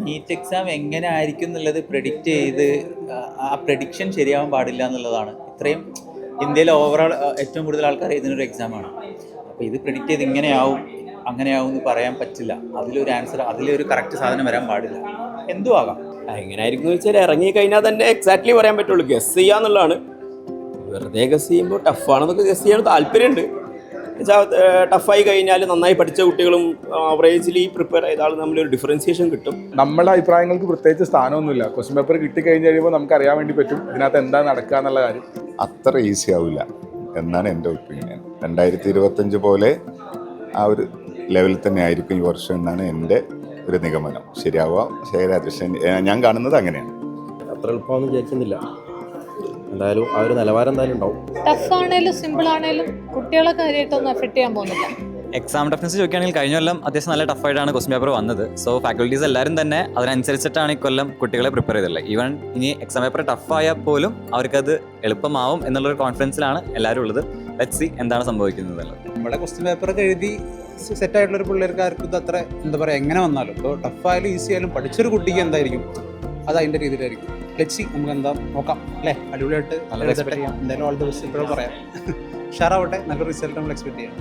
NEET exam എങ്ങനെ ആയിരിക്കും എന്നുള്ളത് പ്രെഡിക്റ്റ് ചെയ്ത് ആ പ്രെഡിക്ഷൻ ശരിയാവാൻ പാടില്ല എന്നുള്ളതാണ്. ഇത്രയും ഇന്ത്യയിലെ ഓവറോൾ ഏറ്റവും കൂടുതൽ ആൾക്കാർ ഇതിനൊരു എക്സാമാണ്. അപ്പോൾ ഇത് പ്രെഡിക്റ്റ് ചെയ്ത് ഇങ്ങനെയാവും അങ്ങനെയാവും എന്ന് പറയാൻ പറ്റില്ല. അതിലൊരു ആൻസർ, അതിലൊരു കറക്റ്റ് സാധനം വരാൻ പാടില്ല. എന്തും ആകാം. എങ്ങനെയായിരിക്കും വെച്ചാൽ ഇറങ്ങി കഴിഞ്ഞാൽ തന്നെ എക്സാക്ട്ലി പറയാൻ പറ്റുള്ളൂ. ഗസ് ചെയ്യാന്നുള്ളതാണ്. വെറുതെ ഗസ് ചെയ്യുമ്പോൾ ടഫാണെന്നൊക്കെ ഗസ് ചെയ്യാൻ താല്പര്യമുണ്ട്. ടഫായി കഴിഞ്ഞാൽ നന്നായി പഠിച്ച കുട്ടികളും ആവറേജിലി പ്രിപ്പയർ ചെയ്ത ആൾ തമ്മിലൊരു ഡിഫറൻസിയേഷൻ കിട്ടും. നമ്മുടെ അഭിപ്രായങ്ങൾക്ക് പ്രത്യേകിച്ച് സ്ഥാനമൊന്നുമില്ല. ക്വസ്റ്റ്യൻ പേപ്പർ കിട്ടിക്കഴിഞ്ഞ് കഴിയുമ്പോൾ നമുക്ക് അറിയാൻ വേണ്ടി പറ്റും ഇതിനകത്ത് എന്താ നടക്കുക എന്നുള്ള കാര്യം. അത്ര ഈസി ആവില്ല എന്നാണ് എൻ്റെ ഒപ്പീനിയൻ. 2025 പോലെ ആ ഒരു ലെവലിൽ തന്നെ ആയിരിക്കും ഈ വർഷം എന്നാണ് എൻ്റെ ഒരു നിഗമനം. ശരിയാവാം, ഞാൻ കാണുന്നത് അങ്ങനെയാണ്. അത്ര എളുപ്പമൊന്നും വിചാരിക്കുന്നില്ല. എന്തായാലും ആ ഒരു നിലവാരം എന്തായാലും ഉണ്ടാവും. ടഫ് ആണേലും സിമ്പിൾ ആണേലും കുട്ടികളെ കാര്യമായിട്ടൊന്നും എഫക്ട് ചെയ്യാൻ പോകുന്നില്ല. എക്സാം ടഫ്നെസ് ചോദിക്കുകയാണെങ്കിൽ കഴിഞ്ഞ കൊല്ലം അത്യാവശ്യം നല്ല ടഫായിട്ടാണ് ക്വസ്റ്റ്യൻ പേപ്പർ വന്നത്. സോ ഫാക്കൽറ്റീസ് എല്ലാവരും തന്നെ അതിനനുസരിച്ചിട്ടാണ് ഈ കൊല്ലം കുട്ടികളെ പ്രിപ്പയർ ചെയ്തിട്ടുള്ളത്. ഈവൻ ഇനി എക്സാം പേപ്പർ ടഫായാൽ പോലും അവർക്കത് എളുപ്പമാവും എന്നുള്ളൊരു കോൺഫിഡൻസിലാണ് എല്ലാവരും ഉള്ളത്. ലെറ്റ്സ് സീ എന്താണ് സംഭവിക്കുന്നത് എന്നുള്ളത്. നമ്മുടെ ക്വസ്റ്റ്യൻ പേപ്പറൊക്കെ എഴുതി സെറ്റായിട്ടുള്ളൊരു പിള്ളേർക്കാർക്ക് ഇത് അത്ര എന്താ പറയുക എങ്ങനെ വന്നാലും ഇപ്പോൾ ടഫായാലും ഈസി ആയാലും പഠിച്ചൊരു കുട്ടിക്ക് എന്തായിരിക്കും അത് അതിൻ്റെ രീതിയിലായിരിക്കും. ലെറ്റ്സ് സീ നമുക്ക് എന്താ നോക്കാം അല്ലേ. അടിപൊളിയായിട്ട് എന്തായാലും ഓൾ ദി ബെസ്റ്റ് ഇപ്പോഴും പറയാം. ഷാറാവട്ടെ, നല്ലൊരു റിസൾട്ട് നമ്മൾ എക്സ്പെക്ട് ചെയ്യാം.